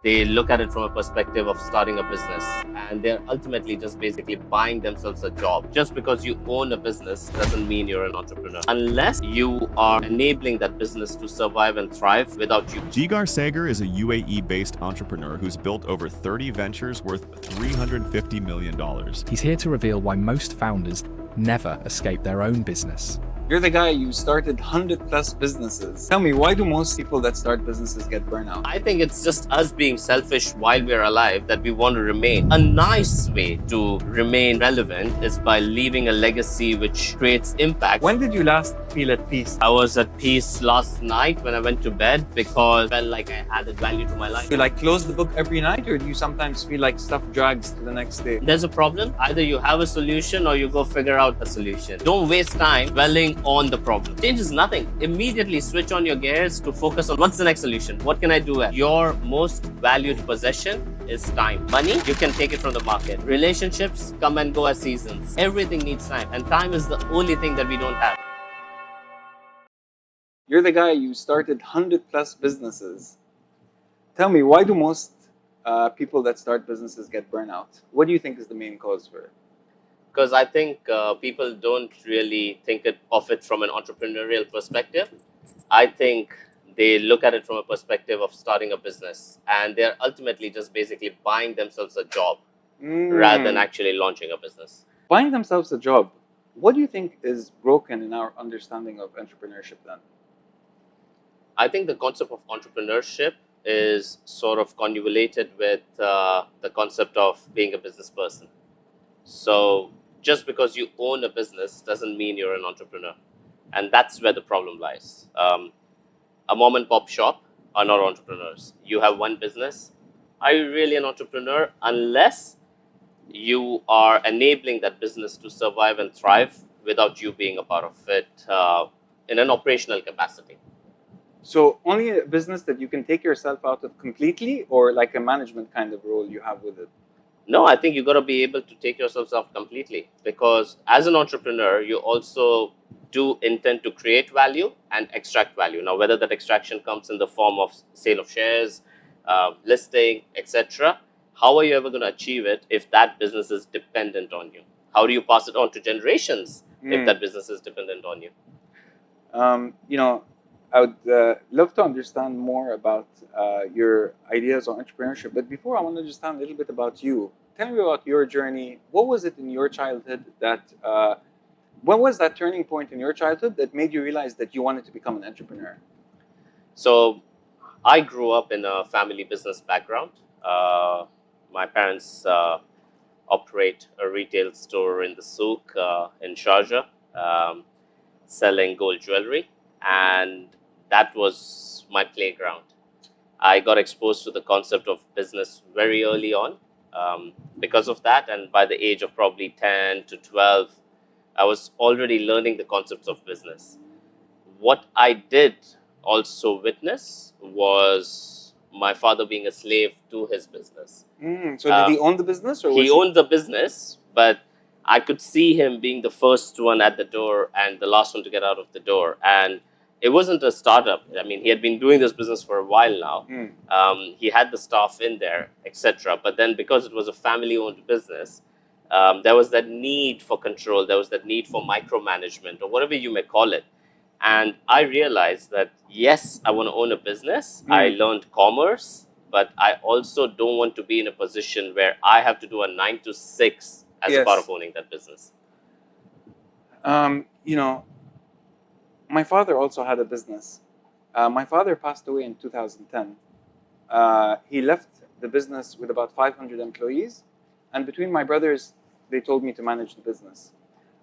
They look at it from a perspective of starting a business, and they're ultimately just basically buying themselves a job. Just because you own a business doesn't mean you're an entrepreneur, unless you are enabling that business to survive and thrive without you. Jigar Sagar is a UAE-based entrepreneur who's built over 30 ventures worth $350 million. He's here to reveal why most founders never escape their own business. You're the guy, you started 100+ businesses. Tell me, why do most people that start businesses get burnout? I think it's just us being selfish while we're alive that we want to remain. A nice way to remain relevant is by leaving a legacy which creates impact. When did you last feel at peace? I was at peace last night when I went to bed because I felt like I added value to my life. Do you close the book every night, or do you sometimes feel like stuff drags to the next day? There's a problem. Either you have a solution or you go figure out a solution. Don't waste time dwelling on the problem. Changes nothing. Immediately switch on your gears to focus on what's the next solution. What can I do? Your most valued possession is time. Money, you can take it from the market. Relationships come and go as seasons. Everything needs time, and time is the only thing that we don't have. You're the guy, you started 100+ businesses. Tell me, why do most people that start businesses get burnout? What do you think is the main cause for it? Because I think people don't really think of it from an entrepreneurial perspective. I think they look at it from a perspective of starting a business, and they're ultimately just basically buying themselves a job rather than actually launching a business. Buying themselves a job. What do you think is broken in our understanding of entrepreneurship then? I think the concept of entrepreneurship is sort of convoluted with the concept of being a business person. So just because you own a business doesn't mean you're an entrepreneur. And that's where the problem lies. A mom and pop shop are not entrepreneurs. You have one business. Are you really an entrepreneur? Unless you are enabling that business to survive and thrive without you being a part of it in an operational capacity. So only a business that you can take yourself out of completely, or like a management kind of role you have with it? No, I think you got to be able to take yourselves off completely, because as an entrepreneur, you also do intend to create value and extract value. Now, whether that extraction comes in the form of sale of shares, listing, etc., how are you ever going to achieve it if that business is dependent on you? How do you pass it on to generations if that business is dependent on you? I would love to understand more about your ideas on entrepreneurship. But before, I want to understand a little bit about you. Tell me about your journey. What was it in your childhood that, what was that turning point in your childhood that made you realize that you wanted to become an entrepreneur? So I grew up in a family business background. My parents operate a retail store in the souk in Sharjah, selling gold jewelry. And that was my playground. I got exposed to the concept of business very early on because of that. And by the age of probably 10 to 12, I was already learning the concepts of business. What I did also witness was my father being a slave to his business. So did he own the business? Or he owned the business, but I could see him being the first one at the door and the last one to get out of the door. And it wasn't a startup. I mean, he had been doing this business for a while now. He had the staff in there, etc. But then because it was a family-owned business, there was that need for control. There was that need for micromanagement, or whatever you may call it. And I realized that, yes, I want to own a business. I learned commerce, but I also don't want to be in a position where I have to do a 9 to 6 as a part of owning that business. My father also had a business. My father passed away in 2010. He left the business with about 500 employees. And between my brothers, they told me to manage the business.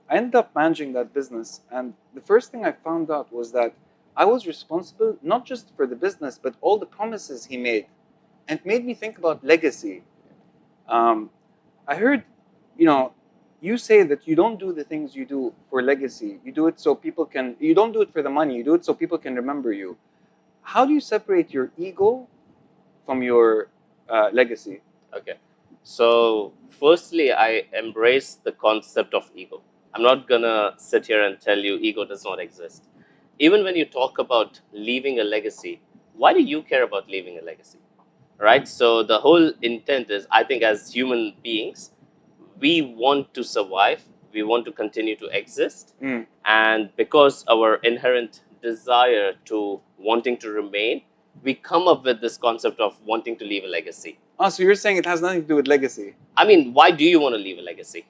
I ended up managing that business. And the first thing I found out was that I was responsible not just for the business, but all the promises he made. And it made me think about legacy. I heard, you say that you don't do the things you do for legacy. You do it so people can, you don't do it for the money. You do it so people can remember you. How do you separate your ego from your legacy? Okay. So firstly, I embrace the concept of ego. I'm not going to sit here and tell you ego does not exist. Even when you talk about leaving a legacy, why do you care about leaving a legacy? right? So the whole intent is, I think, as human beings, we want to survive, we want to continue to exist, and because our inherent desire to wanting to remain, we come up with this concept of wanting to leave a legacy. Oh, so you're saying it has nothing to do with legacy? I mean, why do you want to leave a legacy?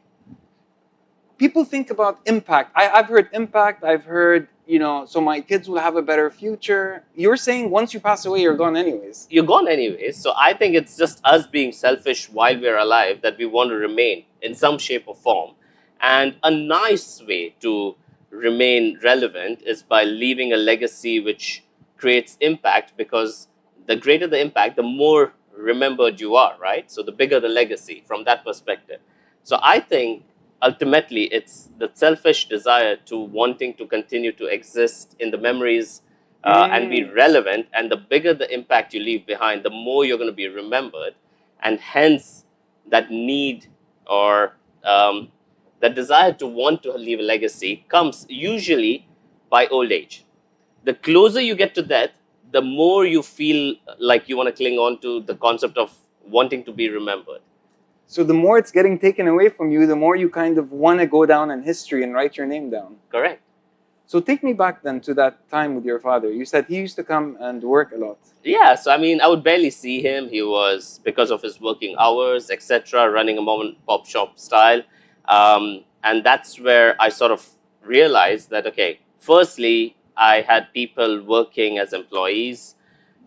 People think about impact. I've heard impact. I've heard, so my kids will have a better future. You're saying once you pass away, you're gone anyways. You're gone anyways. So I think it's just us being selfish while we're alive that we want to remain in some shape or form. And a nice way to remain relevant is by leaving a legacy which creates impact, because the greater the impact, the more remembered you are, right? So the bigger the legacy from that perspective. So I think ultimately it's the selfish desire to wanting to continue to exist in the memories and be relevant, and the bigger the impact you leave behind, the more you're going to be remembered, and hence that need or that desire to want to leave a legacy comes usually by old age. The closer you get to death, the more you feel like you want to cling on to the concept of wanting to be remembered. So the more it's getting taken away from you, the more you kind of want to go down in history and write your name down. Correct. So take me back then to that time with your father. You said he used to come and work a lot. Yeah, so I mean, I would barely see him. He was, because of his working hours, etc., running a mom and pop shop style. And that's where I sort of realized that, okay, firstly, I had people working as employees.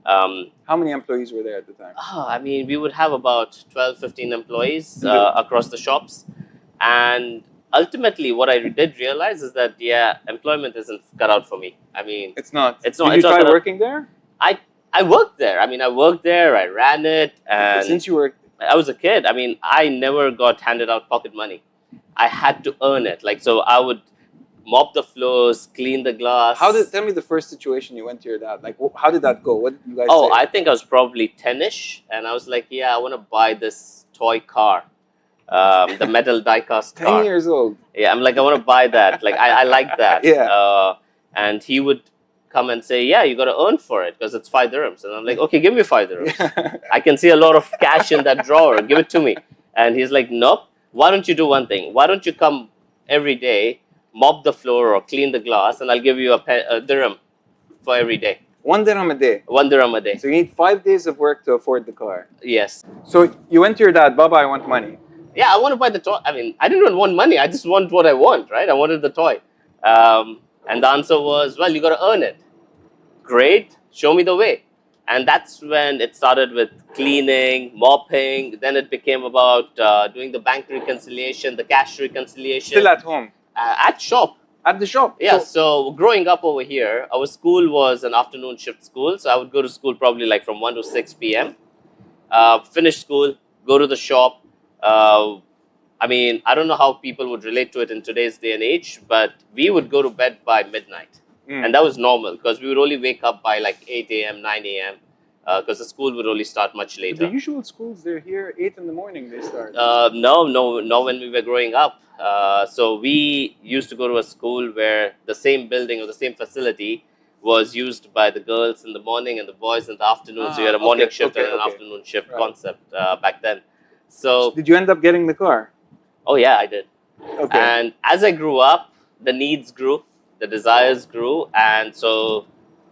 How many employees were there at the time? I mean, we would have about 12, 15 employees across the shops. And ultimately, what I did realize is that, yeah, employment isn't cut out for me. I mean, It's not. It's not. Did It's you not try cut out. working there? I worked there. I mean, I worked there. I ran it, and Since you were... I was a kid. I mean, I never got handed out pocket money. I had to earn it. Like, so I would mop the floors, clean the glass. Tell me the first situation you went to your dad. Like, how did that go? What did you guys Oh, say? I think I was probably 10-ish, and I was like, yeah, I want to buy this toy car, the metal die-cast 10 car. years old. Yeah, I'm like, I want to buy that. Like, I like that. Yeah. And he would come and say, yeah, you got to earn for it because it's 5 dirhams. And I'm like, okay, give me 5 dirhams. I can see a lot of cash in that drawer. Give it to me. And he's like, nope. Why don't you do one thing? Why don't you come every day, mop the floor or clean the glass, and I'll give you a dirham for every day. 1 dirham a day. 1 dirham a day. So you need 5 days of work to afford the car. Yes. So you went to your dad, Baba, I want money. Yeah, I want to buy the toy. I mean, I didn't want money. I just want what I want, right? I wanted the toy. And the answer was, well, you got to earn it. Great. Show me the way. And that's when it started with cleaning, mopping. Then it became about doing the bank reconciliation, the cash reconciliation. Still at home? At shop. At the shop? Yeah, so growing up over here, our school was an afternoon shift school. So I would go to school probably like from 1 to 6 p.m. Finish school, go to the shop. I mean, I don't know how people would relate to it in today's day and age, but we would go to bed by midnight. And that was normal because we would only wake up by like 8 a.m., 9 a.m. Because the school would only start much later. The usual schools, they're here 8 in the morning they start. No, when we were growing up. So we used to go to a school where the same building or the same facility was used by the girls in the morning and the boys in the afternoon. So you had a morning shift and an afternoon shift concept back then. So did you end up getting the car? Oh yeah, I did. Okay. And as I grew up, the needs grew, the desires grew, and so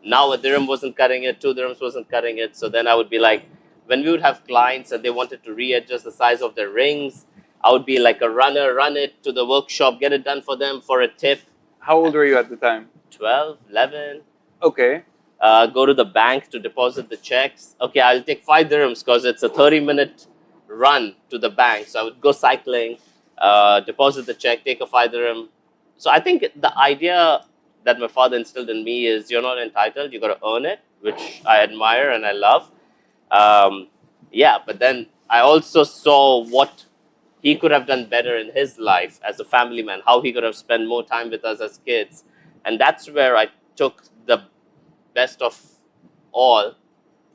now a dirham wasn't cutting it, 2 dirhams wasn't cutting it. So then I would be like, when we would have clients and they wanted to readjust the size of their rings, I would be like a runner, run it to the workshop, get it done for them for a tip. How old were you at the time? 12, 11. Okay. Go to the bank to deposit the checks. Okay, I'll take 5 dirhams because it's a 30-minute run to the bank. So I would go cycling, deposit the check, take a 5 dirham. So I think the idea that my father instilled in me is you're not entitled, you got to earn it, which I admire and I love. Yeah, but then I also saw what he could have done better in his life as a family man, how he could have spent more time with us as kids. And that's where I took the best of all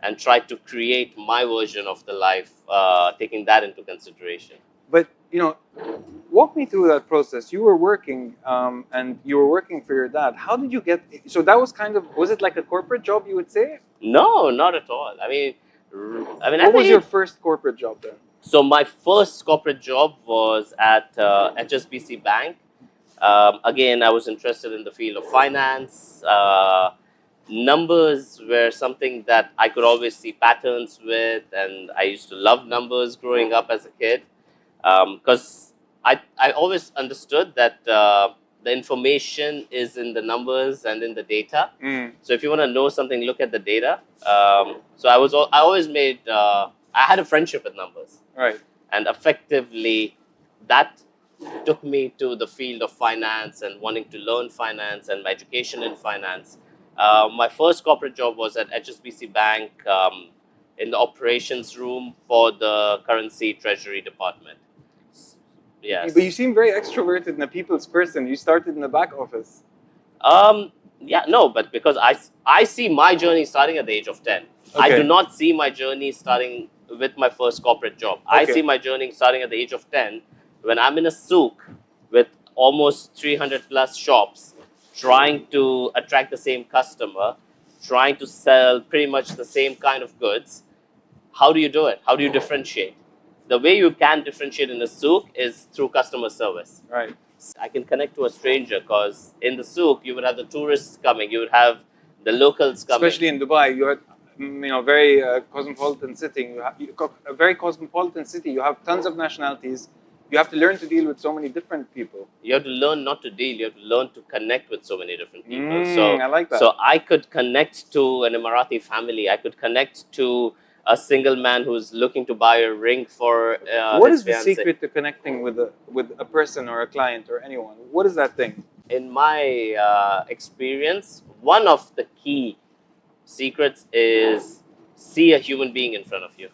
and tried to create my version of the life, taking that into consideration. But, walk me through that process. You were working and you were working for your dad. How did you get, so that was was it like a corporate job, you would say? No, not at all. I mean, I mean, What was your first corporate job then? so my first corporate job was at HSBC Bank. Again, I was interested in the field of finance. Numbers were something that I could always see patterns with, and I used to love numbers growing up as a kid, because I always understood that the information is in the numbers and in the data. So if you want to know something, look at the data. So I always made I had a friendship with numbers, Right. and effectively that took me to the field of finance and wanting to learn finance and my education in finance. My first corporate job was at HSBC Bank, in the operations room for the currency treasury department. Yes. But you seem very extroverted and a people's person. You started in the back office. Yeah, no, but because I see my journey starting at the age of 10. I Okay. do not see my journey starting with my first corporate job. I Okay. see my journey starting at the age of 10 when I'm in a souk with almost 300 plus shops, trying to attract the same customer, trying to sell pretty much the same kind of goods. How do you do it? How do you differentiate? The way you can differentiate in a souk is through customer service. Right. I can connect to a stranger because in the souk you would have the tourists coming, you would have the locals coming. Especially in Dubai, you're very cosmopolitan city. A very cosmopolitan city. You have tons of nationalities. You have to learn to deal with so many different people. You have to learn not to deal. You have to learn to connect with so many different people. I like that. So I could connect to an Emirati family. I could connect to a single man who's looking to buy a ring for What his is the fiancée. secret to connecting with a person or a client or anyone? What is that thing? In my experience, one of the key secrets is see a human being in front of you.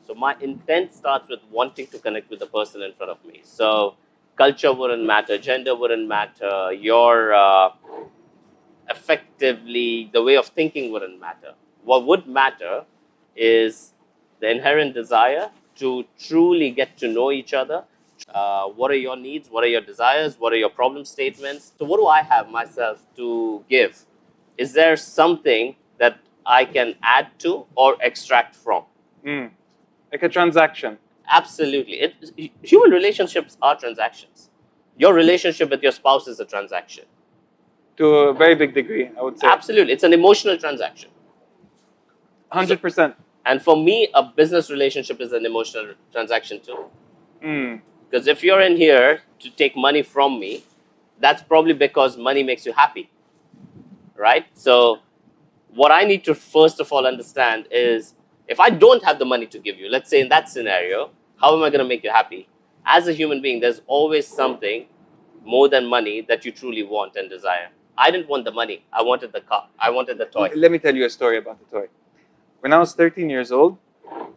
So my intent starts with wanting to connect with the person in front of me. So culture wouldn't matter, gender wouldn't matter, your effectively the way of thinking wouldn't matter. What would matter is the inherent desire to truly get to know each other. What are your needs? What are your desires? What are your problem statements? So what do I have myself to give? Is there something that I can add to or extract from? Like a transaction. Absolutely. Human relationships are transactions. Your relationship with your spouse is a transaction. To a very big degree, I would say. Absolutely. It's an emotional transaction. 100%. And for me, a business relationship is an emotional transaction too. Because if you're in here to take money from me, that's probably because money makes you happy, right? So what I need to first of all understand is if I don't have the money to give you, let's say in that scenario, how am I going to make you happy? As a human being, there's always something more than money that you truly want and desire. I didn't want the money. I wanted the car. I wanted the toy. Let me tell you a story about the toy. When I was 13 years old,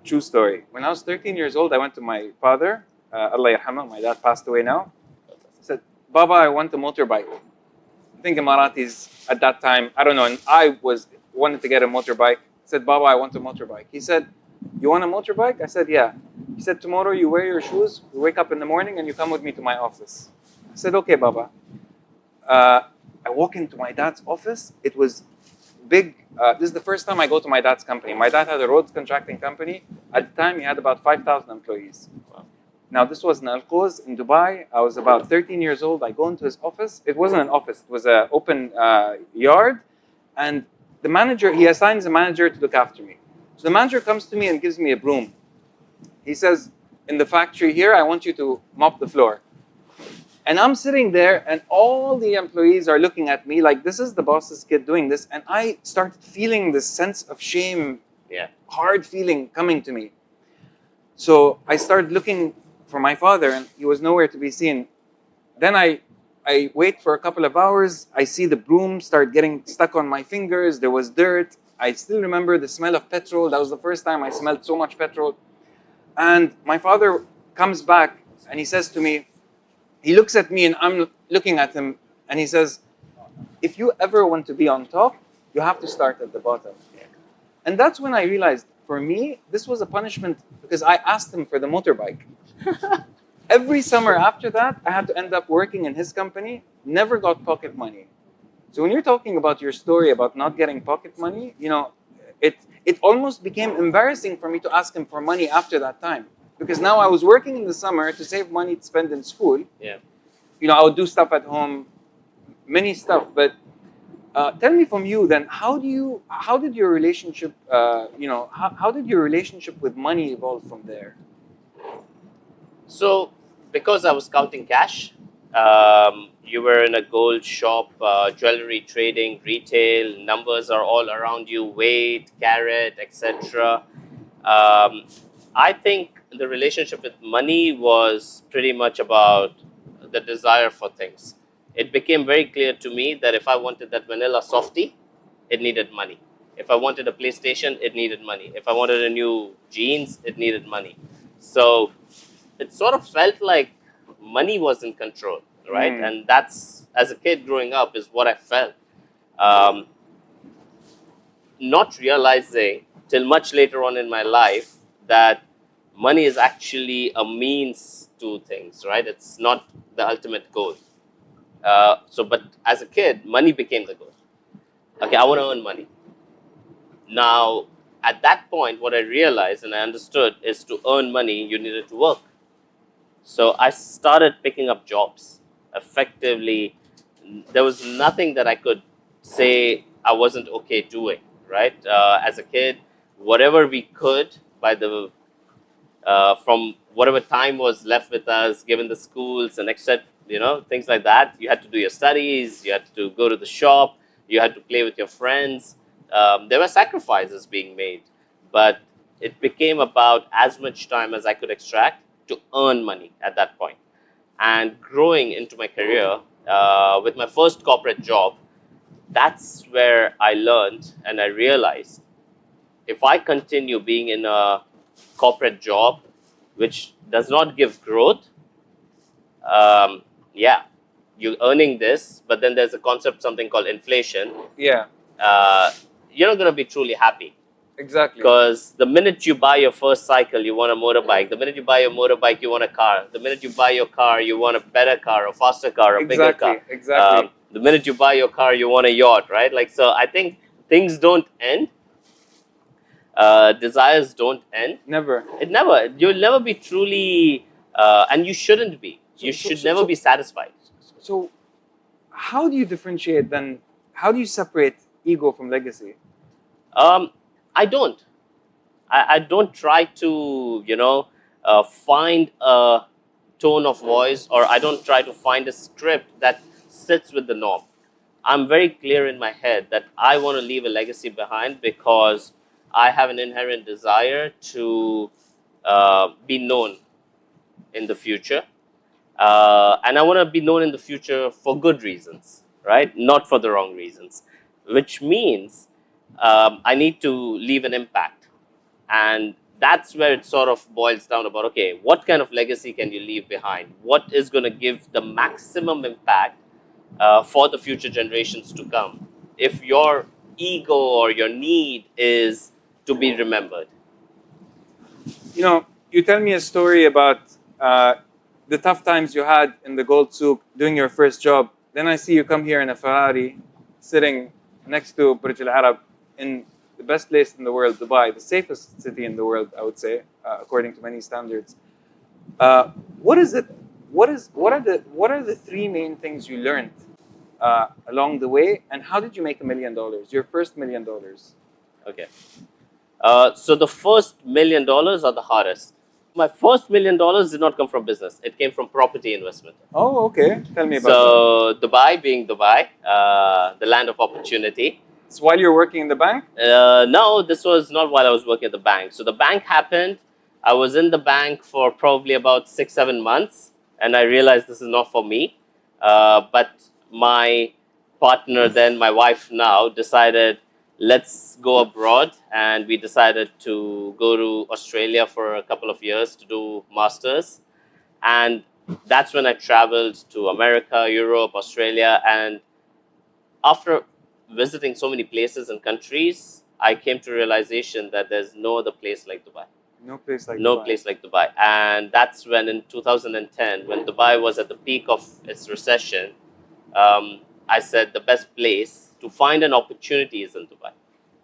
true story. When I was 13 years old, I went to my father, Allah yarhamah, my dad passed away now. I said, Baba, I want a motorbike. I think Emiratis at that time, I don't know, and I wanted to get a motorbike. I said, Baba, I want a motorbike. He said, you want a motorbike? I said, yeah. He said, tomorrow you wear your shoes, you wake up in the morning and you come with me to my office. I said, okay, Baba. I walk into my dad's office. It was big. This is the first time I go to my dad's company. My dad had a roads contracting company. At the time, he had about 5,000 employees. Wow. Now, this was in Al Quoz in Dubai. I was about 13 years old. I go into his office. It wasn't an office. It was an open yard. And the manager, he assigns a manager to look after me. So the manager comes to me and gives me a broom. He says, in the factory here, I want you to mop the floor. And I'm sitting there and all the employees are looking at me like, this is the boss's kid doing this. And I started feeling this sense of shame, hard feeling coming to me. So I started looking for my father and he was nowhere to be seen. Then I wait for a couple of hours. I see the broom start getting stuck on my fingers. There was dirt. I still remember the smell of petrol. That was the first time I smelled so much petrol. And my father comes back and he says to me, he looks at me and I'm looking at him and he says, if you ever want to be on top, you have to start at the bottom. And that's when I realized, for me, this was a punishment because I asked him for the motorbike. Every summer after that, I had to end up working in his company, never got pocket money. So when you're talking about your story about not getting pocket money, you know, it it almost became embarrassing for me to ask him for money after that time. Because now I was working in the summer to save money to spend in school. Yeah. I would do stuff at home, many stuff. But tell me from you then, how did your relationship, how did your relationship with money evolve from there? So, because I was counting cash, you were in a gold shop, jewelry trading, retail, numbers are all around you, weight, carat, etc. I think the relationship with money was pretty much about the desire for things. It became very clear to me that if I wanted that vanilla softie, it needed money. If I wanted a PlayStation, it needed money. If I wanted a new jeans, it needed money. So it sort of felt like money was in control, right? And that's, as a kid growing up, is what I felt. Um, Not realizing till much later on in my life that money is actually a means to things, right? It's not the ultimate goal. But as a kid, money became the goal. Okay, I want to earn money. Now, at that point, what I realized and I understood is to earn money, you needed to work. So I started picking up jobs. Effectively, there was nothing that I could say I wasn't okay doing, right? As a kid, whatever we could by the from whatever time was left with us, given the schools and except things like that, you had to do your studies, you had to go to the shop, you had to play with your friends. There were sacrifices being made, but it became about as much time as I could extract to earn money at that point. And growing into my career with my first corporate job, that's where I learned and I realized if I continue being in a corporate job which does not give growth, yeah, you're earning this, but then there's a concept, something called inflation. Yeah, You're not going to be truly happy. exactly. Because the minute you buy your first cycle, you want a motorbike. The minute you buy your motorbike, you want a car. The minute you buy your car, you want a better car, a faster car, a bigger car. Exactly. The minute you buy your car, you want a yacht, right? Like, so I think things don't end. Desires don't end. Never. You'll never be truly, and you shouldn't be. You should never be satisfied. So, how do you differentiate then? How do you separate ego from legacy? I don't. I don't try to, find a tone of voice, or I don't try to find a script that sits with the norm. I'm very clear in my head that I want to leave a legacy behind because I have an inherent desire to be known in the future. And I want to be known in the future for good reasons, right? Not for the wrong reasons, which means I need to leave an impact. And that's where it sort of boils down about, okay, what kind of legacy can you leave behind? What is going to give the maximum impact for the future generations to come? If your ego or your need is to be remembered. You tell me a story about the tough times you had in the gold souk doing your first job. Then I see you come here in a Ferrari, sitting next to Burj Al Arab in the best place in the world, Dubai, the safest city in the world, I would say, according to many standards. What is it? What are the three main things you learned along the way, and how did you make $1 million? Your first $1 million. Okay. So the first $1 million are the hardest. My first $1 million did not come from business. It came from property investment. Oh, okay. Tell me about So Dubai being Dubai, the land of opportunity. that. So while you're working in the bank? No, this was not while I was working at the bank. So the bank happened. I was in the bank for probably about 6-7 months, and I realized this is not for me. But my partner then, my wife now, decided let's go abroad, and we decided to go to Australia for a couple of years to do masters. And that's when I traveled to America, Europe, Australia, and after visiting so many places and countries, I came to realization that there's no other place like Dubai. No place like No Dubai. place like Dubai. And that's when in 2010, when Dubai was at the peak of its recession, I said the best place to find an opportunity is in Dubai.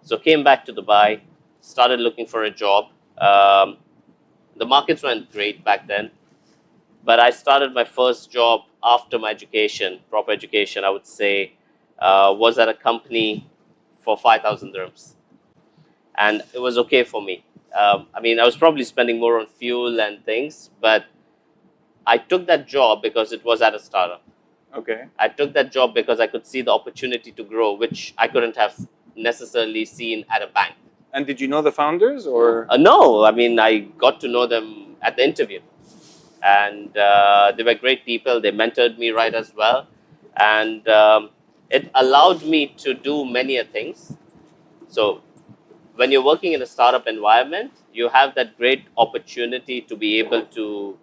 So came back to Dubai, started looking for a job. The markets weren't great back then, but I started my first job after my education, proper education, I would say, was at a company for 5,000 dirhams. And it was okay for me. I mean, I was probably spending more on fuel and things, but I took that job because it was at a startup. Okay. I took that job because I could see the opportunity to grow, which I couldn't have necessarily seen at a bank. And did you know the founders or? No, I mean, I got to know them at the interview. And they were great people. They mentored me right as well. And it allowed me to do many things. So when you're working in a startup environment, you have that great opportunity to be able to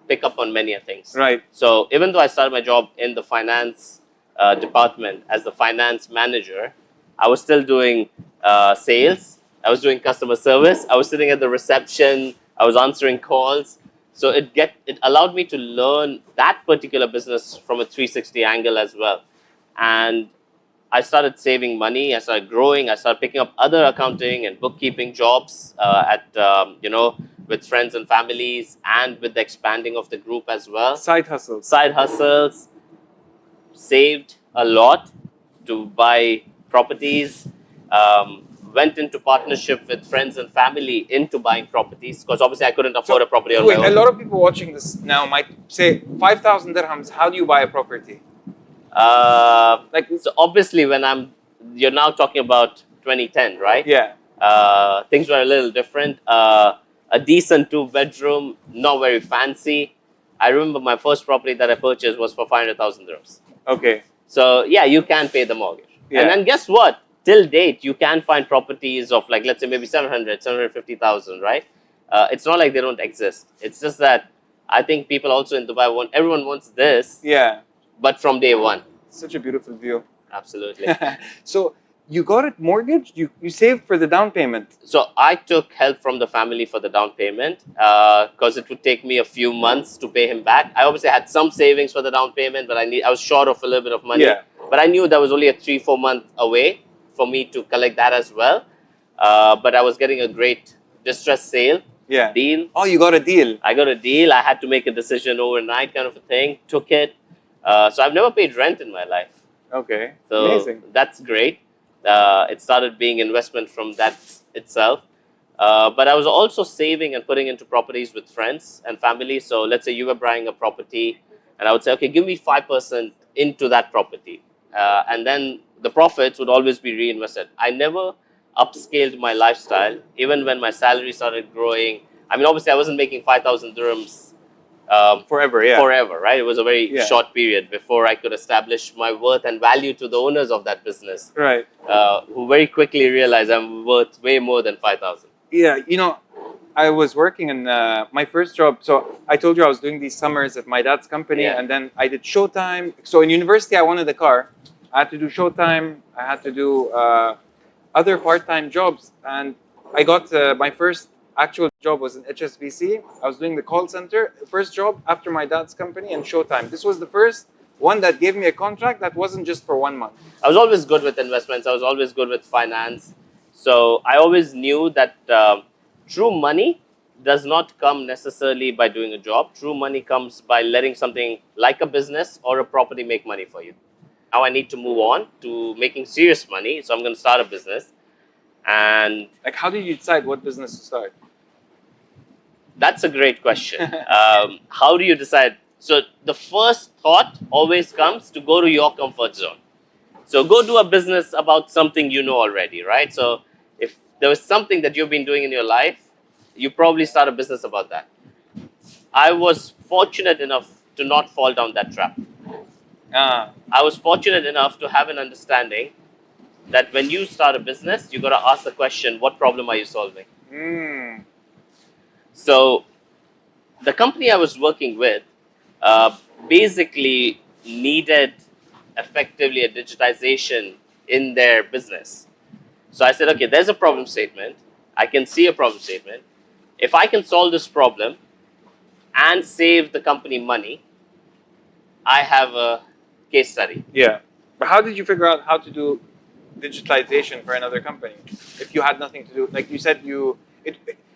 pick up on many things. Right. So even though I started my job in the finance department as the finance manager, I was still doing sales. I was doing customer service. I was sitting at the reception. I was answering calls. So it allowed me to learn that particular business from a 360 angle as well. And I started saving money. I started growing. I started picking up other accounting and bookkeeping jobs with friends and families, and with the expanding of the group as well. Side hustles. Side hustles. Saved a lot to buy properties. Went into partnership with friends and family into buying properties, because obviously I couldn't afford a property on my Wait, own. a lot of people watching this now might say 5,000 dirhams. How do you buy a property? So obviously you're now talking about 2010, right? Yeah. Things were a little different. A decent 2-bedroom, not very fancy. I remember my first property that I purchased was for 500,000 dirhams. Okay. So yeah, you can pay the mortgage. Yeah. And then guess what? Till date, you can find properties of, like, let's say maybe 700, 750,000, right? It's not like they don't exist. It's just that I think people also in Dubai everyone wants this, Yeah. but from day one. Such a beautiful view. Absolutely. So you got it mortgaged? You saved for the down payment? So I took help from the family for the down payment, because it would take me a few months to pay him back. I obviously had some savings for the down payment, but I was short of a little bit of money. Yeah. But I knew that was only a 3-4 month away for me to collect that as well. But I was getting a great distress sale deal. Oh, you got a deal. I got a deal. I had to make a decision overnight, kind of a thing. Took it. So I've never paid rent in my life. Okay. So Amazing. that's great. It started being investment from that itself. But I was also saving and putting into properties with friends and family. So let's say you were buying a property, and I would say, okay, give me 5% into that property. And then the profits would always be reinvested. I never upscaled my lifestyle, even when my salary started growing. I mean, obviously, I wasn't making 5,000 dirhams Forever, yeah. forever, right? It was a very short period before I could establish my worth and value to the owners of that business, Right. who very quickly realized I'm worth way more than 5,000. Yeah, I was working in my first job. So I told you I was doing these summers at my dad's company, and then I did Showtime. So in university, I wanted a car. I had to do Showtime. I had to do other part-time jobs, and I got my first actual job was in HSBC. I was doing the call center. First job after my dad's company and Showtime. This was the first one that gave me a contract that wasn't just for 1 month. I was always good with investments. I was always good with finance. So I always knew that true money does not come necessarily by doing a job. True money comes by letting something like a business or a property make money for you. Now I need to move on to making serious money. So I'm going to start a business. And like, how did you decide what business to start? That's a great question. How do you decide? So the first thought always comes to go to your comfort zone. So go do a business about something you know already, right? So if there was something that you've been doing in your life, you probably start a business about that. I was fortunate enough to not fall down that trap. I was fortunate enough to have an understanding that when you start a business, you got to ask the question, what problem are you solving? So the company I was working with basically needed effectively a digitization in their business. So I said, okay, there's a problem statement. I can see a problem statement. If I can solve this problem and save the company money, I have a case study. Yeah. But how did you figure out how to do digitalization for another company if you had nothing to do? Like you said,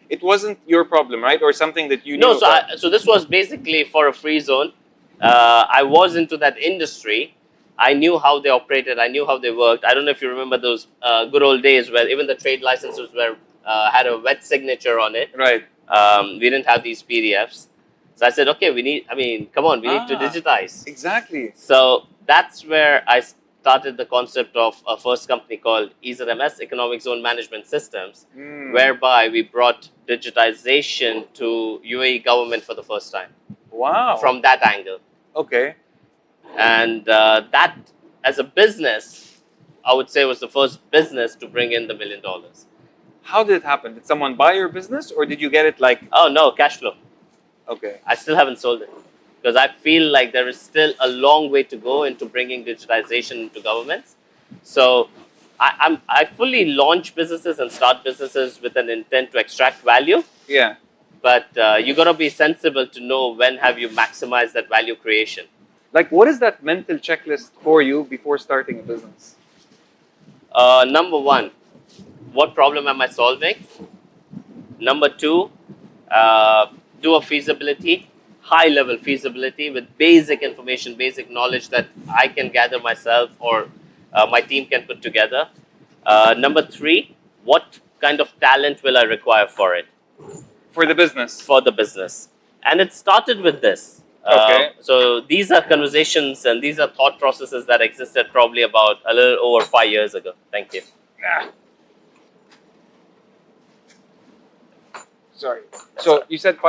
it wasn't your problem, right? Or something that you No, knew so about. so this was basically for a free zone. I was into that industry. I knew how they operated. I knew how they worked. I don't know if you remember those good old days where even the trade licenses were had a wet signature on it. Right. We didn't have these PDFs. So I said, okay, we need. I mean, come on, we need to Ah, digitize. exactly. So that's where I started the concept of a first company called EZMS, Economic Zone Management Systems, whereby we brought digitization to UAE government for the first time Wow. from that angle. Okay. And that, as a business, I would say was the first business to bring in the $1 million. How did it happen? Did someone buy your business, or did you get it like? Oh no, cash flow. Okay. I still haven't sold it because I feel like there is still a long way to go into bringing digitization into governments. So I fully launch businesses and start businesses with an intent to extract value. Yeah. But you got to be sensible to know when have you maximized that value creation. Like, what is that mental checklist for you before starting a business? Number one, what problem am I solving? Number two, do a feasibility, high level feasibility with basic information, basic knowledge that I can gather myself or my team can put together. Number three, what kind of talent will I require for it? For the business. For the business. And it started with this. Okay. So these are conversations and these are thought processes that existed probably about a little over 5 years ago. Thank you. Sorry. So you said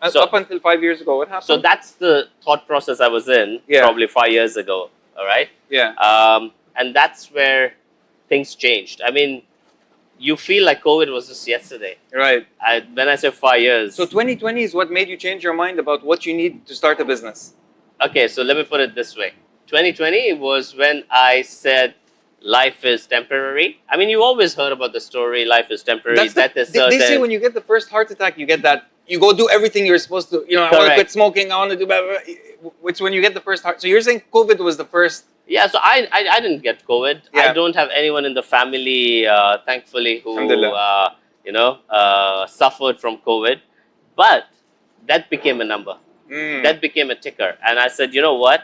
So- up until 5 years ago, what happened? So that's the thought process I was in Yeah. probably 5 years ago. All right. Yeah. And that's where things changed. I mean, you feel like COVID was just yesterday. Right. When I say 5 years. So 2020 is what made you change your mind about what you need to start a business. Okay, so let me put it this way. 2020 was when I said life is temporary. I mean, you always heard about the story, life is temporary, death is certain. They say when you get the first heart attack, you get that, you go do everything you're supposed to, I want to Correct. quit smoking, I want to do blah, blah, blah. Which when you get the first heart, so you're saying COVID was the first. Yeah, so I didn't get COVID. Yeah. I don't have anyone in the family, thankfully, who Alhamdulillah. suffered from COVID. But that became a number. Mm. That became a ticker. And I said, you know what?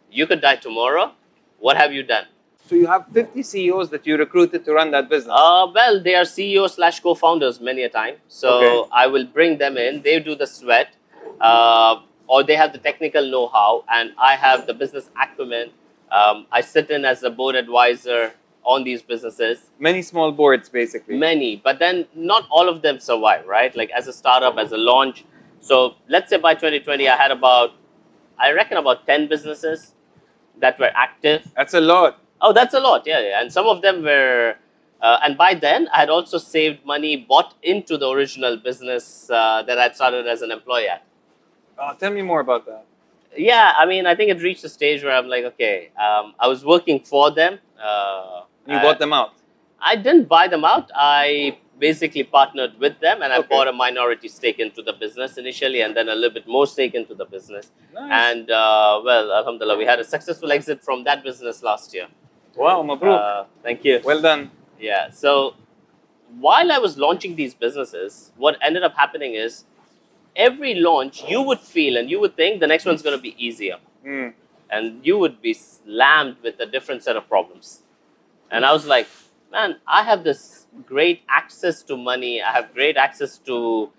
You could die tomorrow. What have you done? So you have 50 CEOs that you recruited to run that business. Well, they are CEOs / co-founders many a time. So Okay. I will bring them in. They do the sweat, or they have the technical know-how, and I have the business acumen. I sit in as a board advisor on these businesses. Many small boards, basically. Many, but then not all of them survive, right? Like as a startup, as a launch. So let's say by 2020, I had I reckon about 10 businesses that were active. That's a lot. Oh, that's a lot, yeah. And some of them were, and by then I had also saved money, bought into the original business that I'd started as an employee at. Oh, tell me more about that. Yeah, I mean, I think it reached a stage where I'm like, okay, I was working for them. You bought them out. I didn't buy them out. I basically partnered with them, and I Okay. bought a minority stake into the business initially, and then a little bit more stake into the business. Nice. And well, alhamdulillah, we had a successful exit from that business last year. Wow, mabruk. Thank you. Well done. Yeah. So while I was launching these businesses, what ended up happening is every launch you would feel and you would think the next one's going to be easier, Mm. and you would be slammed with a different set of problems. And I was like, man, I have this great access to money. I have great access to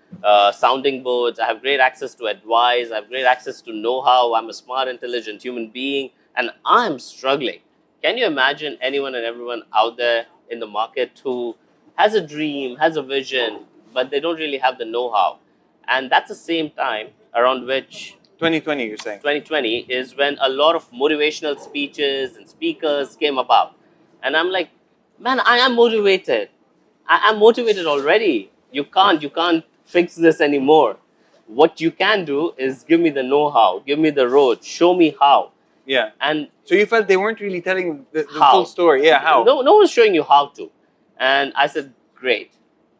sounding boards. I have great access to advice. I have great access to know-how. I'm a smart, intelligent human being, and I'm struggling. Can you imagine anyone and everyone out there in the market who has a dream, has a vision, but they don't really have the know-how? And that's the same time around which 2020, you're saying. 2020 is when a lot of motivational speeches and speakers came about. And I'm like, man, I am motivated. I am motivated already. You can't fix this anymore. What you can do is give me the know-how, give me the road, show me how. Yeah. And So you felt they weren't really telling the How? full story. Yeah, how? no one's showing you how to. And I said, great.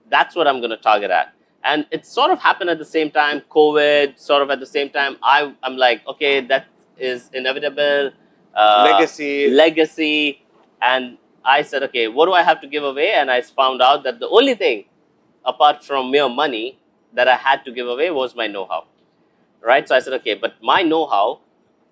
That's what I'm going to target at. And it sort of happened at the same time, COVID, sort of at the same time. I'm like, okay, that is inevitable. Legacy. Legacy. And I said, okay, what do I have to give away? And I found out that the only thing, apart from mere money, that I had to give away was my know-how, right? So I said, okay, but my know-how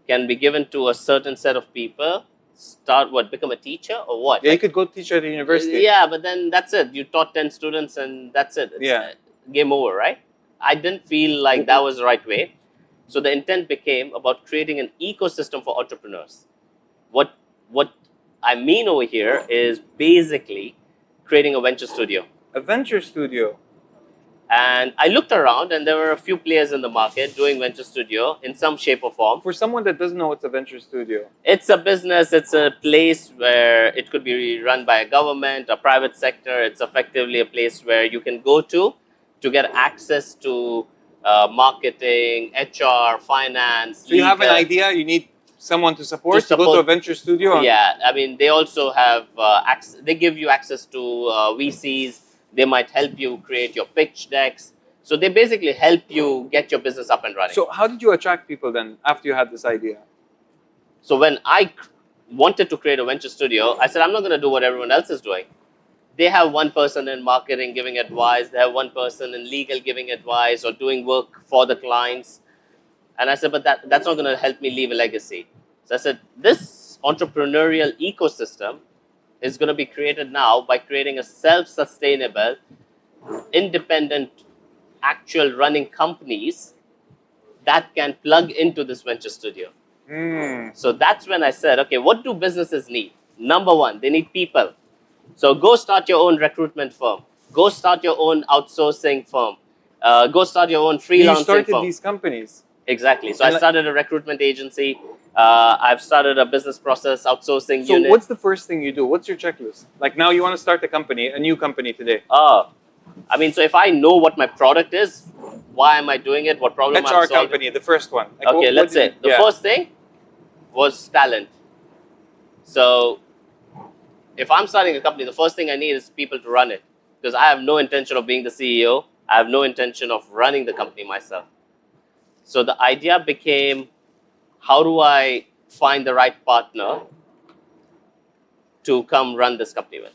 can be given to a certain set of people. Start what? Become a teacher or what? Yeah, you could go teach at a university. Yeah, but then that's it. You taught 10 students and that's it. It's game over, right? I didn't feel like that was the right way. So the intent became about creating an ecosystem for entrepreneurs. What I mean over here is basically creating a venture studio. A venture studio. And I looked around and there were a few players in the market doing venture studio in some shape or form. For someone that doesn't know what's a venture studio. It's a business, it's a place where it could be run by a government, a private sector. It's effectively a place where you can go to get access to marketing, HR, finance. So you have an idea, you need someone to support, to go to a venture studio? Yeah, I mean, they also have access, they give you access to VCs. They might help you create your pitch decks. So they basically help you get your business up and running. So how did you attract people then after you had this idea? So when I wanted to create a venture studio, I said, I'm not going to do what everyone else is doing. They have one person in marketing giving advice. They have one person in legal giving advice or doing work for the clients. And I said, but that's not going to help me leave a legacy. So I said, this entrepreneurial ecosystem is going to be created now by creating a self-sustainable, independent, actual running companies that can plug into this venture studio. So that's when I said, okay, what do businesses need? Number one, they need people. So go start your own recruitment firm. Go start your own outsourcing firm. Go start your own freelancing firm. You started these companies. Exactly. So I started a recruitment agency. I've started a business process outsourcing unit. So what's the first thing you do? What's your checklist? Like now you want to start a company, a new company today. I mean, so if I know what my product is, why am I doing it? What problem I'm solving? HR company, the first one. Like okay, let's say the first thing was talent. So if I'm starting a company, the first thing I need is people to run it, because I have no intention of being the CEO. I have no intention of running the company myself. So the idea became, how do I find the right partner to come run this company with?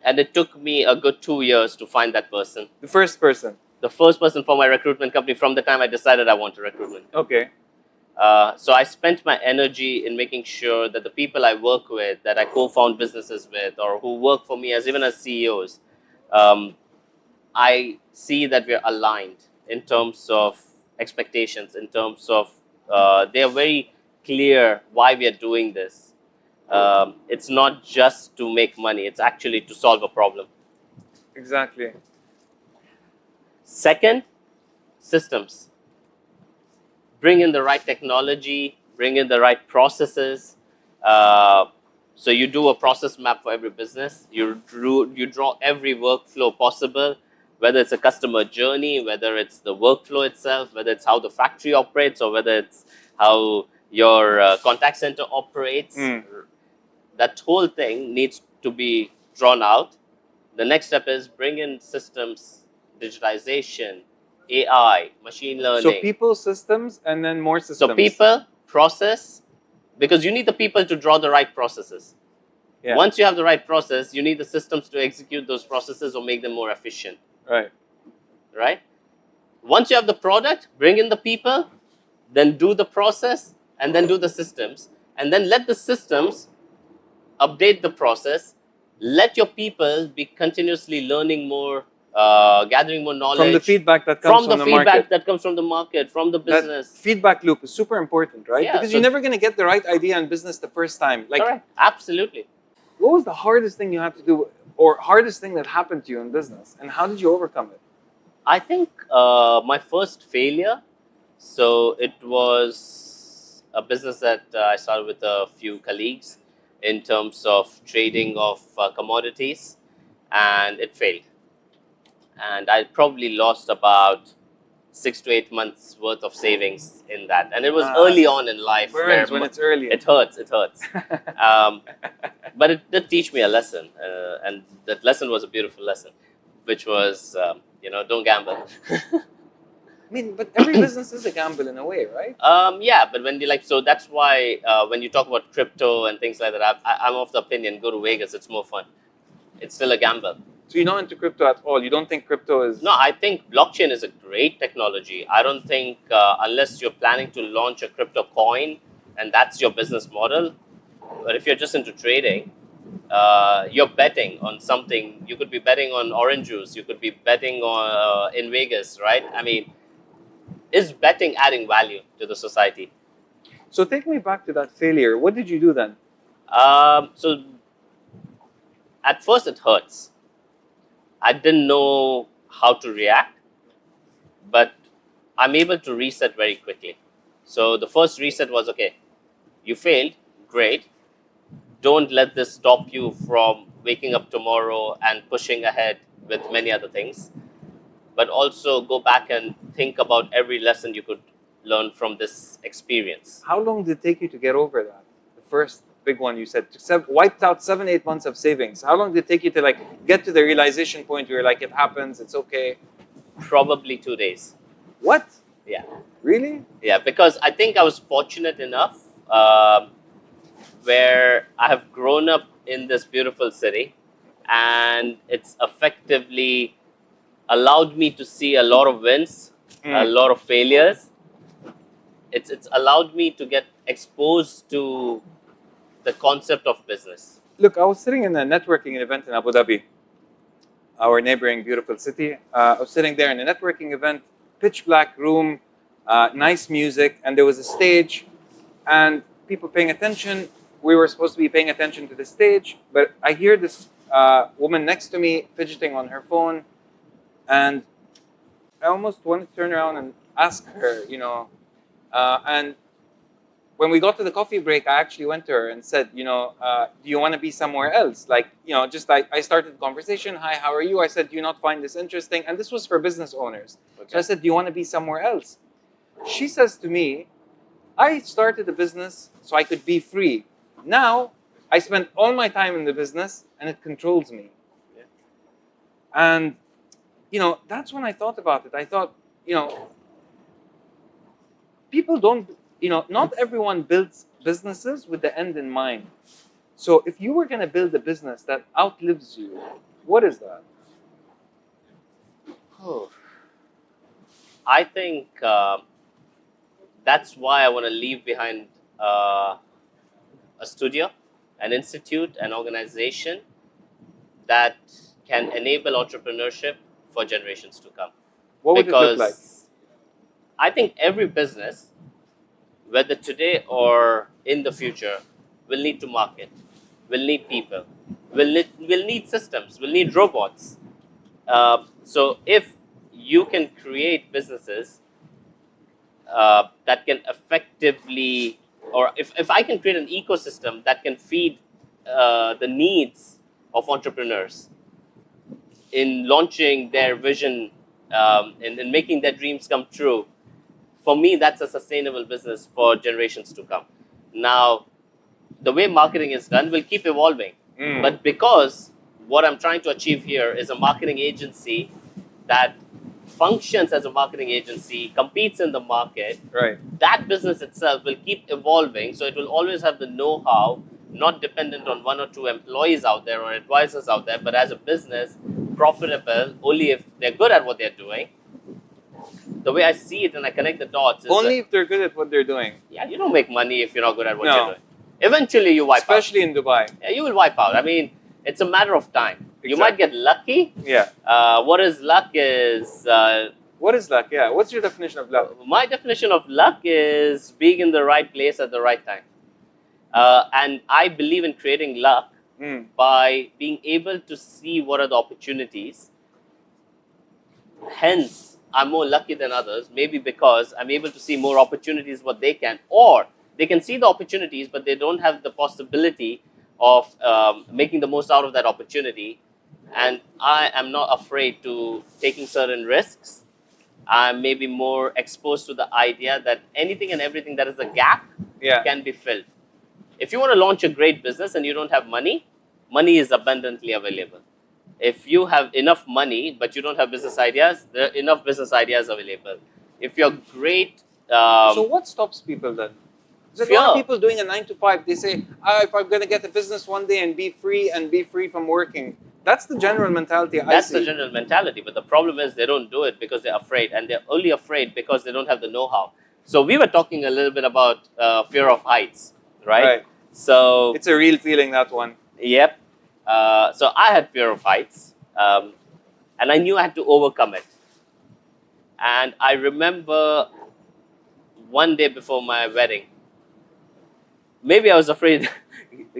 And it took me a good 2 years to find that person. The first person? The first person for my recruitment company from the time I decided I want a recruitment company. Okay. So I spent my energy in making sure that the people I work with, that I co-found businesses with, or who work for me as even as CEOs, I see that we're aligned in terms of expectations, in terms of they are very clear why we are doing this. It's not just to make money, it's actually to solve a problem. Exactly. Second, systems. Bring in the right technology, bring in the right processes. So you do a process map for every business. You draw every workflow possible, whether it's a customer journey, whether it's the workflow itself, whether it's how the factory operates, or whether it's how your contact center operates. That whole thing needs to be drawn out. The next step is bring in systems, digitization, AI, machine learning. So people, systems, and then more systems. So people, process, because you need the people to draw the right processes. Yeah. Once you have the right process, you need the systems to execute those processes or make them more efficient. Right. Right? Once you have the product, bring in the people, then do the process, and then do the systems. And then let the systems update the process. Let your people be continuously learning more, gathering more knowledge. From the feedback that comes from the market. Feedback that comes from the market, from the business. That feedback loop is super important, right? Yeah, because you're never going to get the right idea in business the first time. Like, correct. Absolutely. What was the hardest thing you had to do, or hardest thing that happened to you in business, and how did you overcome it? I think my first failure, so it was a business that I started with a few colleagues in terms of trading of commodities, and it failed. And I probably lost about 6 to 8 months worth of savings in that. And it was early on in life. Burns when it's early. It hurts. But it did teach me a lesson. And that lesson was a beautiful lesson, which was, don't gamble. I mean, but every business is a gamble in a way, right? Yeah, but when you so that's why when you talk about crypto and things like that, I'm of the opinion go to Vegas. It's more fun. It's still a gamble. So you're not into crypto at all. You don't think crypto is... No, I think blockchain is a great technology. I don't think unless you're planning to launch a crypto coin and that's your business model, but if you're just into trading, you're betting on something. You could be betting on orange juice. You could be betting on in Vegas, right? I mean, is betting adding value to the society? So take me back to that failure. What did you do then? So at first it hurts. I didn't know how to react, but I'm able to reset very quickly. So the first reset was, okay, you failed, great. Don't let this stop you from waking up tomorrow and pushing ahead with many other things. But also go back and think about every lesson you could learn from this experience. How long did it take you to get over that? The first big one you said, wiped out 7-8 months of savings. How long did it take you to like get to the realization point where you're like, it happens, it's okay? Probably 2 days. What? Yeah. Really? Yeah, because I think I was fortunate enough where I have grown up in this beautiful city, and it's effectively allowed me to see a lot of wins, a lot of failures. It's allowed me to get exposed to the concept of business. Look, I was sitting in a networking event in Abu Dhabi, our neighboring beautiful city. I was sitting there in a networking event, pitch black room, nice music, and there was a stage, and people paying attention. We were supposed to be paying attention to the stage, but I hear this woman next to me fidgeting on her phone, and I almost wanted to turn around and ask her, and when we got to the coffee break, I actually went to her and said, do you want to be somewhere else? Like, just like I started the conversation. Hi, how are you? I said, do you not find this interesting? And this was for business owners. Okay. So I said, do you want to be somewhere else? She says to me, I started a business so I could be free. Now I spend all my time in the business and it controls me. Yeah. And, that's when I thought about it. I thought, people don't, not everyone builds businesses with the end in mind. So if you were going to build a business that outlives you, what is that? Oh. I think that's why I want to leave behind a studio, an institute, an organization that can enable entrepreneurship for generations to come. What would it look like? I think every business, whether today or in the future, will need to market, will need people, will need systems, will need robots. So if you can create businesses that can effectively, or if I can create an ecosystem that can feed the needs of entrepreneurs in launching their vision, in making their dreams come true, for me, that's a sustainable business for generations to come. Now, the way marketing is done will keep evolving. But because what I'm trying to achieve here is a marketing agency that functions as a marketing agency, competes in the market, right? That business itself will keep evolving. So it will always have the know-how, not dependent on one or two employees out there or advisors out there, but as a business, profitable only if they're good at what they're doing. The way I see it and I connect the dots is only if they're good at what they're doing. Yeah, you don't make money if you're not good at what you're doing. Eventually you wipe Especially in Dubai. Yeah, you will wipe out. I mean, it's a matter of time. Exactly. You might get lucky. Yeah. What is luck is... what is luck? Yeah. What's your definition of luck? My definition of luck is being in the right place at the right time. And I believe in creating luck by being able to see what are the opportunities. Hence, I'm more lucky than others, maybe because I'm able to see more opportunities what they can, or they can see the opportunities, but they don't have the possibility of making the most out of that opportunity. And I am not afraid to taking certain risks. I'm maybe more exposed to the idea that anything and everything that is a gap can be filled. If you want to launch a great business and you don't have money, money is abundantly available. If you have enough money but you don't have business ideas, there are enough business ideas available. if you're great, So what stops people then? There's a lot of fear. people doing a 9 to 5. They say, if I'm going to get a business one day and be free from working. That's the general mentality I That's see. the general mentality. But the problem is they don't do it because they're afraid, and they're only afraid because they don't have the know-how. So we were talking a little bit about fear of heights, right? Right. So It's a real feeling, that one. yep. So I had fear of heights, and I knew I had to overcome it. And I remember one day before my wedding, maybe I was afraid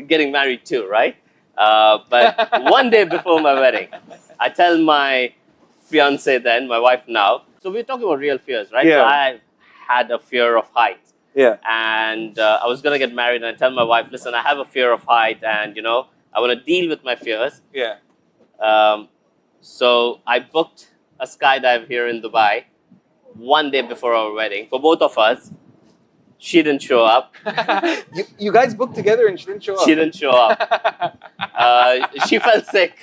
getting married too, right? But one day before my wedding, I tell my fiance then, my wife now. So we're talking about real fears, right? Yeah. So I had a fear of heights. Yeah. And I was gonna get married, and I tell my wife, listen, I have a fear of height, and I want to deal with my fears. Yeah. So I booked a skydive here in Dubai one day before our wedding for both of us. She didn't show up. you guys booked together and she didn't show up. She didn't show up. She felt sick,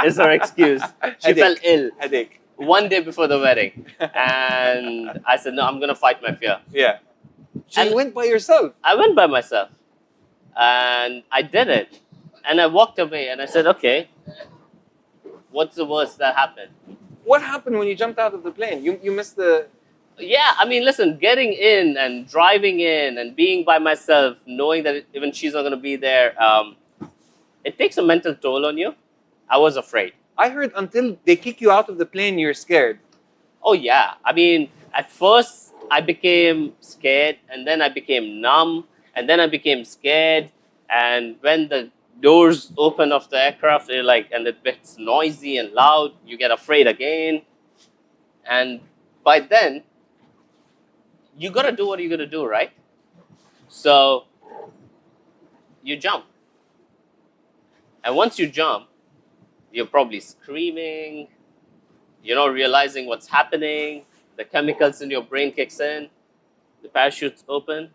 is her excuse. She Headache. felt ill Headache. one day before the wedding. And I said, no, I'm going to fight my fear. Yeah. So And- you went by yourself. I went by myself and I did it. And I walked away and I said, okay, what's the worst that happened? What happened when you jumped out of the plane? You missed the... Yeah, I mean, listen, getting in and driving in and being by myself, knowing that even she's not going to be there, it takes a mental toll on you. I was afraid. I heard until they kick you out of the plane, you're scared. Oh, yeah. I mean, at first I became scared, and then I became numb, and then I became scared. And when the doors open of the aircraft, they're like, and it gets noisy and loud, you get afraid again. And by then, you got to do what you got to do, right? So you jump. And once you jump, you're probably screaming, realizing what's happening. The chemicals in your brain kicks in. The parachute's open.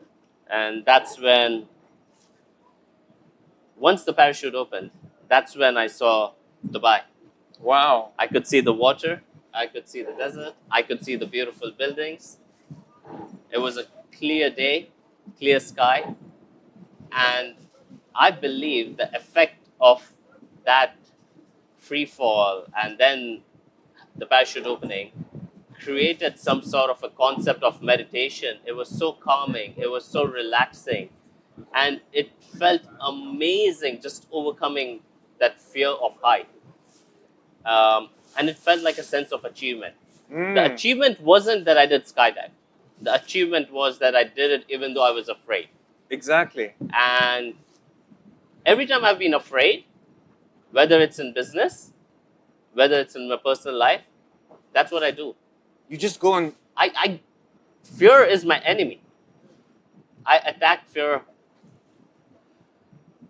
And that's when, once the parachute opened, that's when I saw Dubai. Wow. I could see the water. I could see the desert. I could see the beautiful buildings. It was a clear day, clear sky. And I believe the effect of that free fall and then the parachute opening created some sort of a concept of meditation. It was so calming. It was so relaxing. And it felt amazing just overcoming that fear of height. And it felt like a sense of achievement. The achievement wasn't that I did skydive. The achievement was that I did it even though I was afraid. Exactly. And every time I've been afraid, whether it's in business, whether it's in my personal life, that's what I do. You just go and... Fear is my enemy. I attack fear.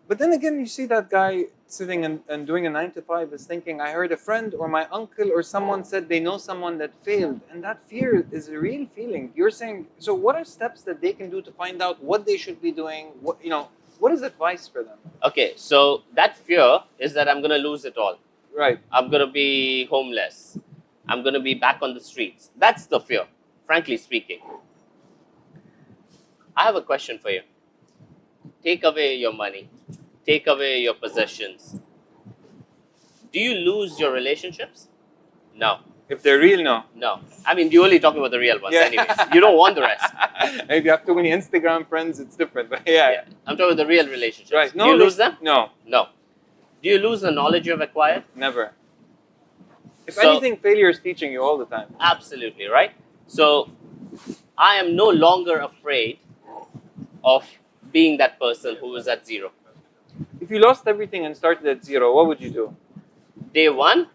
But then again, you see that guy sitting and doing a 9 to 5 is thinking, I heard a friend or my uncle or someone said they know someone that failed. And that fear is a real feeling. You're saying, so what are steps that they can do to find out what they should be doing? What is advice for them? Okay, so that fear is that I'm going to lose it all. Right. I'm going to be homeless. I'm going to be back on the streets. That's the fear, frankly speaking. I have a question for you. Take away your money. Take away your possessions. Do you lose your relationships? No. If they're real, no. No. I mean, you're only talking about the real ones Yeah. anyways. You don't want the rest. If you have too many Instagram friends, it's different. But yeah. I'm talking about the real relationships. Right. Do you lose them? No, No. Do you lose the knowledge you've acquired? never. If So- anything, failure is teaching you all the time. Absolutely, right? So I am no longer afraid of being that person who was at zero. If you lost everything and started at zero, what would you do? Day one,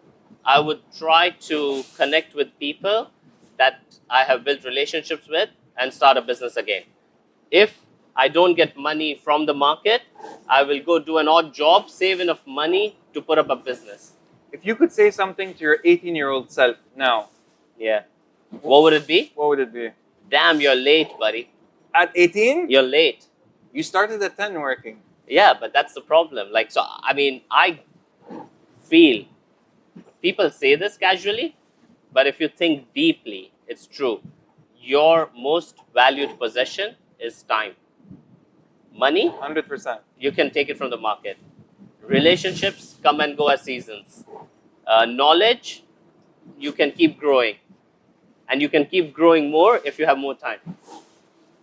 I would try to connect with people that I have built relationships with and start a business again. If I don't get money from the market, I will go do an odd job, save enough money to put up a business. If you could say something to your 18-year-old self now, Yeah. What would it be? what would it be? Damn, you're late, buddy. At 18, You're late. you started at 10 working. Yeah, but that's the problem. Like, so, I mean, I feel people say this casually, but if you think deeply, it's true. your most valued possession is time. Money, 100%. you can take it from the market. Relationships come and go as seasons. Knowledge, you can keep growing. And you can keep growing more if you have more time.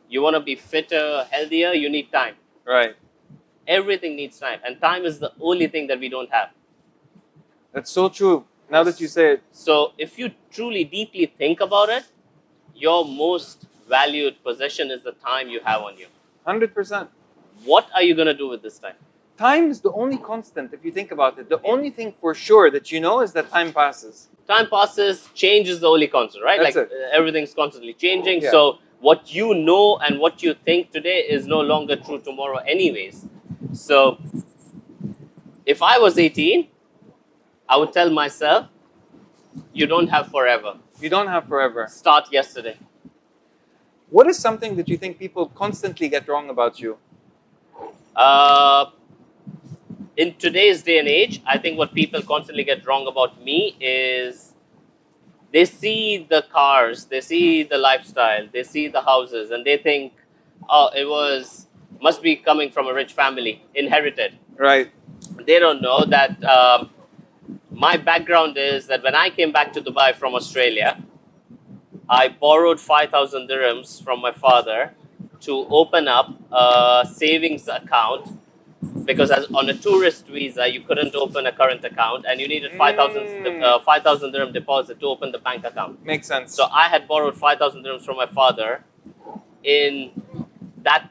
You want to be fitter, healthier, you need time. Right. Everything needs time. And time is the only thing that we don't have. That's so true. Now that you say it. So if you truly, deeply think about it, your most valued possession is the time you have on you. 100%. What are you going to do with this time? Time is the only constant, if you think about it. The only thing for sure that you know is that time passes. Time passes, change is the only constant, right? That's like it. Everything's constantly changing. Yeah. So what you know and what you think today is no longer true tomorrow anyways. So if I was 18, I would tell myself, you don't have forever. You don't have forever. Start yesterday. What is something that you think people constantly get wrong about you? In today's day and age, I think what people constantly get wrong about me is they see the cars, they see the lifestyle, they see the houses, and they think, oh, must be coming from a rich family, inherited. Right. They don't know that my background is that when I came back to Dubai from Australia, I borrowed 5,000 dirhams from my father to open up a savings account, because on a tourist visa, you couldn't open a current account and you needed 5,000 dirham deposit to open the bank account. Makes sense. So I had borrowed 5,000 dirhams from my father in that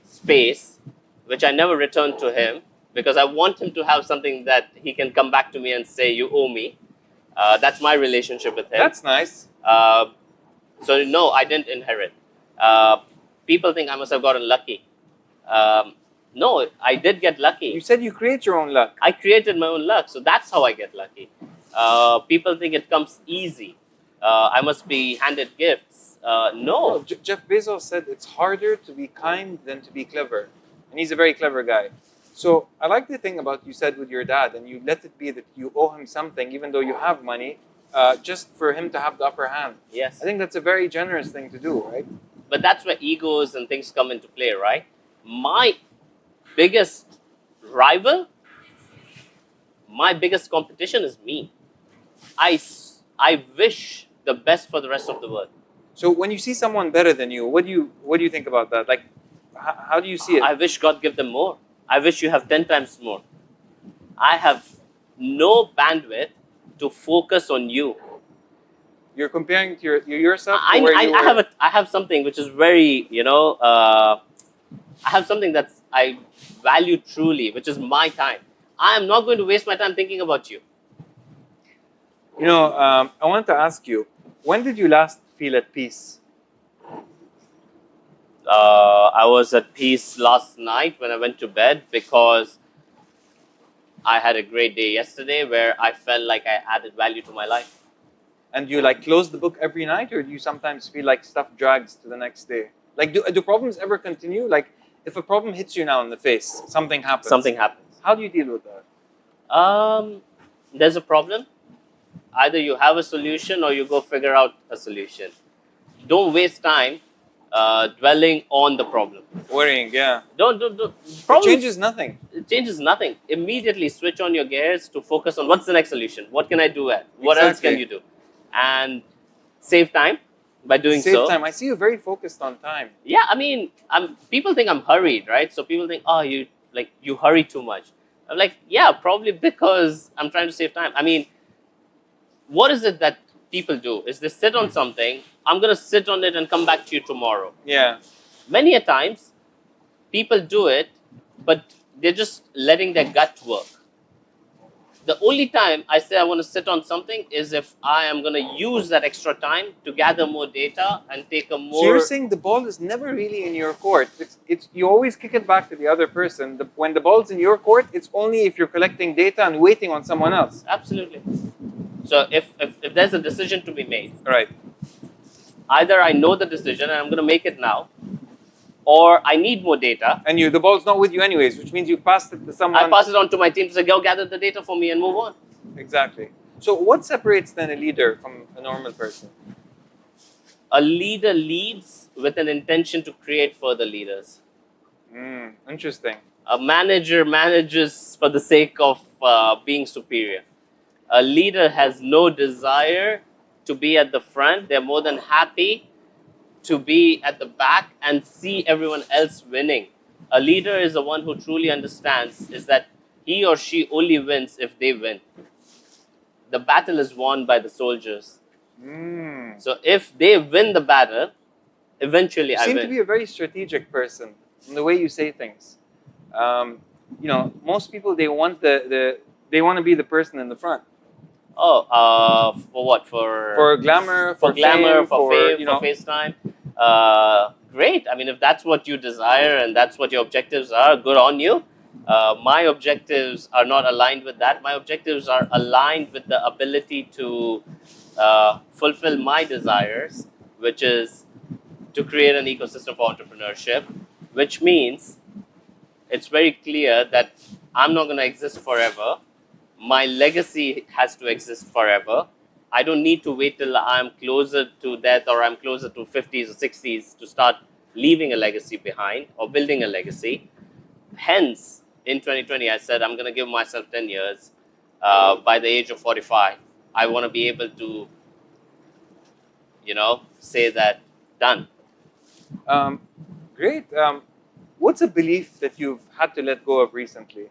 space, which I never returned to him, because I want him to have something that he can come back to me and say, you owe me. That's my relationship with him. That's nice. So no, I didn't inherit. People think I must have gotten lucky. No, I did get lucky. You said you create your own luck. I created my own luck, so that's how I get lucky. People think it comes easy. I must be handed gifts. No. Jeff Bezos said it's harder to be kind than to be clever. And he's a very clever guy. So I like the thing about you said with your dad, and you let it be that you owe him something, even though you have money, just for him to have the upper hand. Yes. I think that's a very generous thing to do, right? But that's where egos and things come into play, right? My biggest rival, my biggest competition is me. I wish the best for the rest of the world. So when you see someone better than you, what do you think about that? Like, how do you see it? I wish God give them more. I wish you have 10 times more. I have no bandwidth to focus on you. You're comparing to yourself to where you were. I have something which is very, I have something that I value truly, which is my time. I am not going to waste my time thinking about you. I wanted to ask you, when did you last feel at peace? I was at peace last night when I went to bed, because I had a great day yesterday where I felt like I added value to my life. And you close the book every night, or do you sometimes feel like stuff drags to the next day? Like, do problems ever continue? Like, if a problem hits you now in the face, something happens. Something happens. How do you deal with that? There's a problem. Either you have a solution or you go figure out a solution. Don't waste time dwelling on the problem. Worrying, yeah. Don't. It changes nothing. It changes nothing. Immediately switch on your gears to focus on what's the next solution. What can I do at? What else can you do? And save time by doing so. Save time. I see you very focused on time. Yeah, I mean, people think I'm hurried, right? So people think, oh, you hurry too much. I'm like, yeah, probably because I'm trying to save time. I mean, what is it that people do? Is they sit on something, I'm going to sit on it and come back to you tomorrow. Yeah. Many a times, people do it, but they're just letting their gut work. The only time I say I want to sit on something is if I am going to use that extra time to gather more data and take a more... So you're saying the ball is never really in your court. It's you always kick it back to the other person. When the ball's in your court, it's only if you're collecting data and waiting on someone else. Absolutely. So if there's a decision to be made, right, either I know the decision and I'm going to make it now, or I need more data. And the ball's not with you anyways, which means you passed it to someone. I pass it on to my team to say, go gather the data for me and move on. Exactly. So what separates then a leader from a normal person? A leader leads with an intention to create further leaders. Interesting. A manager manages for the sake of being superior. A leader has no desire to be at the front. They're more than happy to be at the back and see everyone else winning. A leader is the one who truly understands is that he or she only wins if they win. The battle is won by the soldiers. So if they win the battle, eventually You I seem win. to be a very strategic person in the way you say things. Most people they want they want to be the person in the front For what? For for glamour, for glamour, fame, for fame, you for know. FaceTime. Great. I mean, if that's what you desire and that's what your objectives are, good on you. My objectives are not aligned with that. My objectives are aligned with the ability to fulfill my desires, which is to create an ecosystem for entrepreneurship, which means it's very clear that I'm not going to exist forever. My legacy has to exist forever. I don't need to wait till I'm closer to death or I'm closer to 50s or 60s to start leaving a legacy behind or building a legacy. Hence, in 2020, I said I'm going to give myself 10 years. By the age of 45, I want to be able to, say that done. Great. What's a belief that you've had to let go of recently?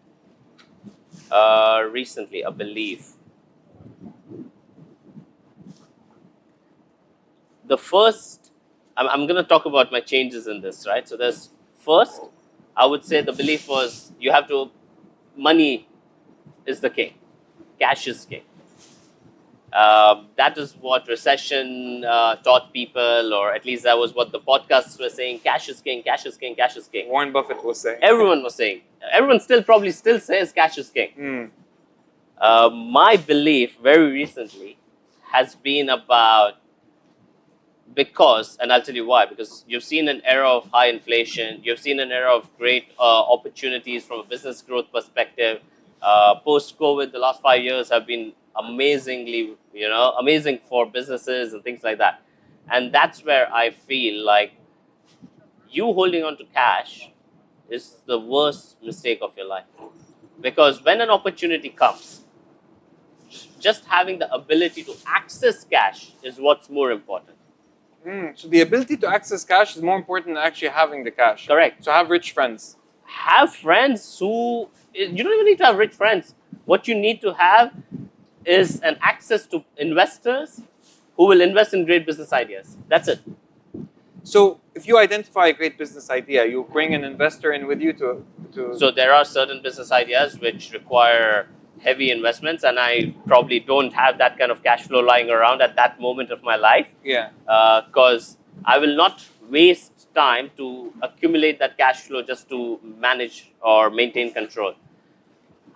Recently, a belief. The first, I'm going to talk about my changes in this, right? So there's first, I would say the belief was money is the king, cash is king. That is what recession taught people, or at least that was what the podcasts were saying. Cash is king, cash is king, cash is king. Warren Buffett was saying. Everyone was saying. Everyone probably still says cash is king. My belief very recently has been about, because, and I'll tell you why, because you've seen an era of high inflation, you've seen an era of great opportunities from a business growth perspective. Post-COVID, the last 5 years have been amazing for businesses and things like that. And that's where I feel like you holding on to cash is the worst mistake of your life. Because when an opportunity comes, just having the ability to access cash is what's more important. So the ability to access cash is more important than actually having the cash. Correct. So have rich friends. Have friends who, you don't even need to have rich friends. What you need to have is an access to investors who will invest in great business ideas. That's it. So if you identify a great business idea, you bring an investor in with you to So there are certain business ideas which require heavy investments, and I probably don't have that kind of cash flow lying around at that moment of my life. Yeah. Because I will not waste time to accumulate that cash flow just to manage or maintain control.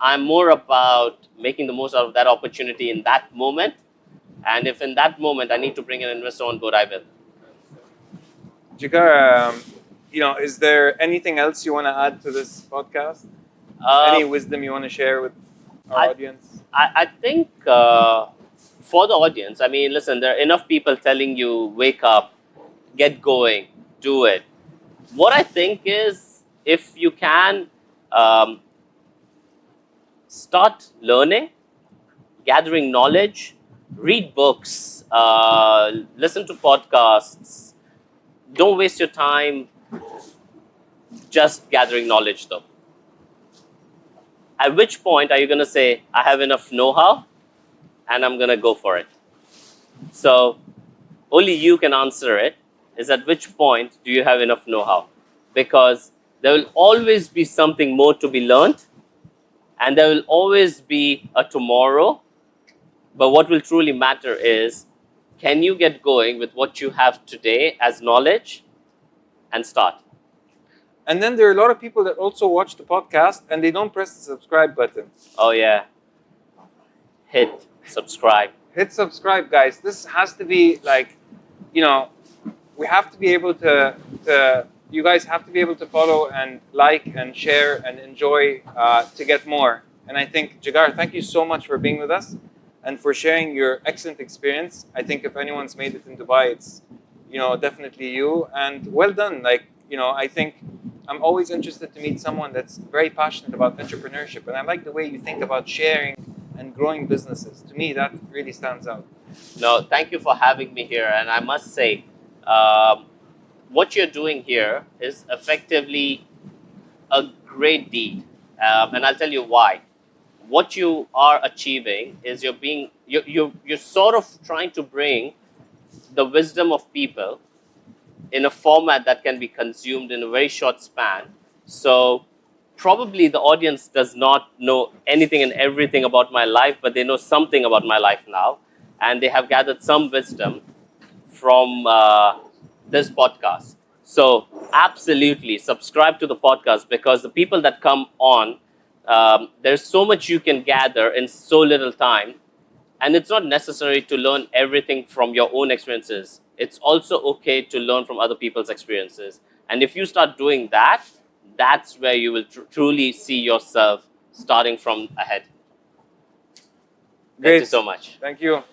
I'm more about making the most out of that opportunity in that moment. And if in that moment I need to bring an investor on board, I will. Jigar, is there anything else you want to add to this podcast? Any wisdom you want to share with our audience? I think for the audience, I mean, listen, there are enough people telling you, wake up, get going, do it. What I think is, if you can start learning, gathering knowledge, read books, listen to podcasts. Don't waste your time just gathering knowledge, though. At which point are you going to say, I have enough know-how and I'm going to go for it? So only you can answer it, is at which point do you have enough know-how? Because there will always be something more to be learned, and there will always be a tomorrow. But what will truly matter is, can you get going with what you have today as knowledge and start? And then there are a lot of people that also watch the podcast and they don't press the subscribe button. Oh yeah. Hit subscribe. Hit subscribe, guys. This has to be like, we have to be able to you guys have to be able to follow and like and share and enjoy to get more. And I think, Jigar, thank you so much for being with us and for sharing your excellent experience. I think if anyone's made it in Dubai, definitely you, and well done. Like, I think I'm always interested to meet someone that's very passionate about entrepreneurship, and I like the way you think about sharing and growing businesses. To me, that really stands out. No, thank you for having me here. And I must say, um, what you're doing here is effectively a great deed. And I'll tell you why. What you are achieving is you're sort of trying to bring the wisdom of people in a format that can be consumed in a very short span. So probably the audience does not know anything and everything about my life, but they know something about my life now, and they have gathered some wisdom from this podcast. So absolutely subscribe to the podcast, because the people that come on, there's so much you can gather in so little time. And it's not necessary to learn everything from your own experiences. It's also okay to learn from other people's experiences. And if you start doing that, that's where you will truly see yourself starting from ahead. Thank you Great. so much. Thank you.